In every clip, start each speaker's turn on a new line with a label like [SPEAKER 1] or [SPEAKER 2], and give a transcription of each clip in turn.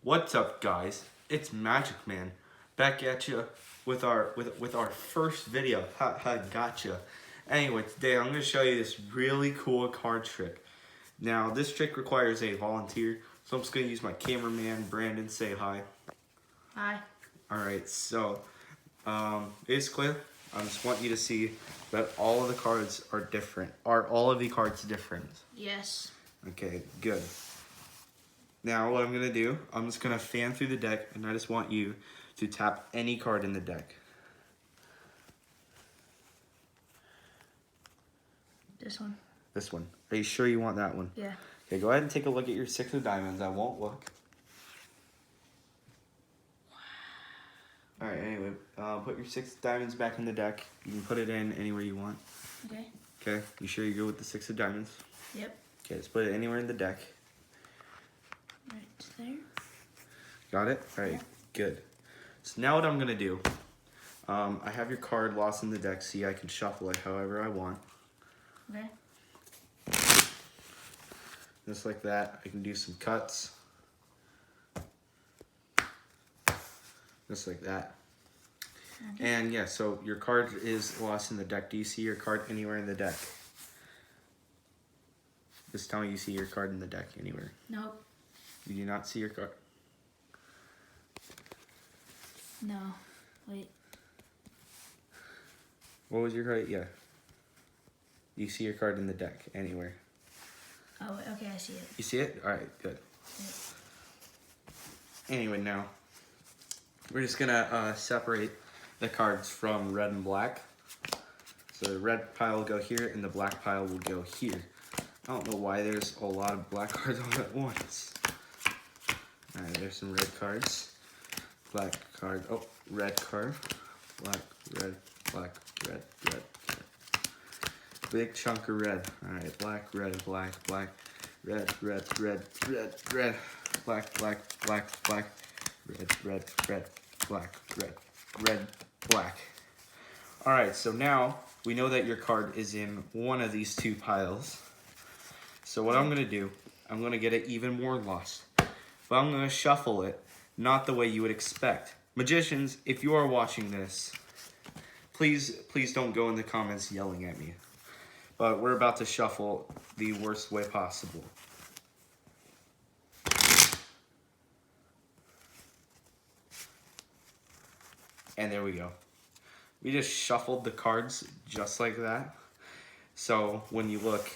[SPEAKER 1] What's up, guys? It's Magic Man back at you with our first video. Gotcha. Anyway, today I'm going to show you this really cool card trick. Now, this trick requires a volunteer, so I'm just going to use my cameraman, Brandon. Say hi.
[SPEAKER 2] Hi.
[SPEAKER 1] Alright, so basically, I just want you to see that all of the cards are different. Are all of the cards different?
[SPEAKER 2] Yes.
[SPEAKER 1] Okay, good. Now what I'm going to do, I'm just going to fan through the deck, and I just want you to tap any card in the deck.
[SPEAKER 2] This one.
[SPEAKER 1] This one. Are you sure you want that one?
[SPEAKER 2] Yeah.
[SPEAKER 1] Okay, go ahead and take a look at your 6 of diamonds. I won't look. Alright, anyway, put your 6 diamonds back in the deck. You can put it in anywhere you want.
[SPEAKER 2] Okay.
[SPEAKER 1] Okay, you sure you go with the 6 of diamonds?
[SPEAKER 2] Yep.
[SPEAKER 1] Okay, let's put it anywhere in the deck.
[SPEAKER 2] Right there.
[SPEAKER 1] Got it? Alright,
[SPEAKER 2] Yeah.
[SPEAKER 1] Good. So now what I'm going to do, I have your card lost in the deck. See, I can shuffle it however I want.
[SPEAKER 2] Okay.
[SPEAKER 1] Just like that. I can do some cuts. Just like that.
[SPEAKER 2] Okay.
[SPEAKER 1] And yeah, so your card is lost in the deck. Do you see your card anywhere in the deck? Just tell me you see your card in the deck anywhere.
[SPEAKER 2] Nope.
[SPEAKER 1] You do not see your card.
[SPEAKER 2] No. Wait.
[SPEAKER 1] What was your card? Yeah. You see your card in the deck anywhere.
[SPEAKER 2] Oh, wait, okay, I see it.
[SPEAKER 1] You see it? Alright, good.
[SPEAKER 2] Yep.
[SPEAKER 1] Anyway, now we're just gonna separate the cards from red and black. So the red pile will go here and the black pile will go here. I don't know why there's a lot of black cards all at once. Alright, there's some red cards. Black card. Oh, red card. Black, red, black, red, red. Big chunk of red. Alright, black, red, black, black, red, red, red, red, red, black, black, black, black, red, red, red, black, red, red, black. Alright, so now we know that your card is in one of these two piles. So what I'm going to do, I'm going to get it even more lost. But I'm going to shuffle it, not the way you would expect. Magicians, if you are watching this, please don't go in the comments yelling at me. But we're about to shuffle the worst way possible. And there we go. We just shuffled the cards just like that. So when you look,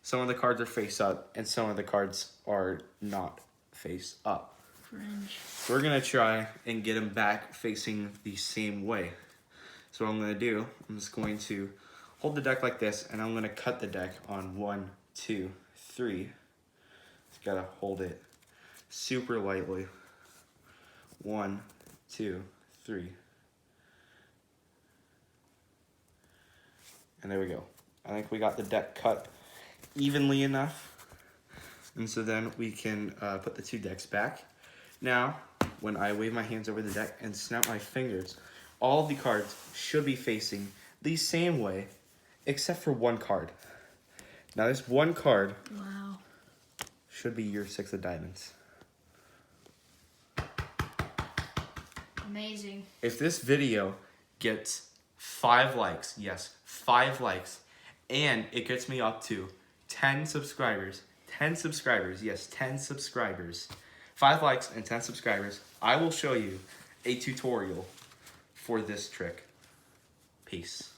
[SPEAKER 1] some of the cards are face up and some of the cards are not face up.
[SPEAKER 2] Fringe.
[SPEAKER 1] We're gonna try and get them back facing the same way. So what I'm gonna do, I'm just going to hold the deck like this, and I'm gonna cut the deck on 1, 2, 3. Just gotta hold it super lightly. 1, 2, 3. And there we go. I think we got the deck cut evenly enough. And so then we can put the two decks back. Now, when I wave my hands over the deck and snap my fingers, all the cards should be facing the same way, except for one card. Now this one card should be your 6 of diamonds.
[SPEAKER 2] Amazing.
[SPEAKER 1] If this video gets 5 likes, yes, 5 likes, and it gets me up to 10 subscribers, 10 subscribers, yes, 10 subscribers, 5 likes and 10 subscribers, I will show you a tutorial for this trick. Peace.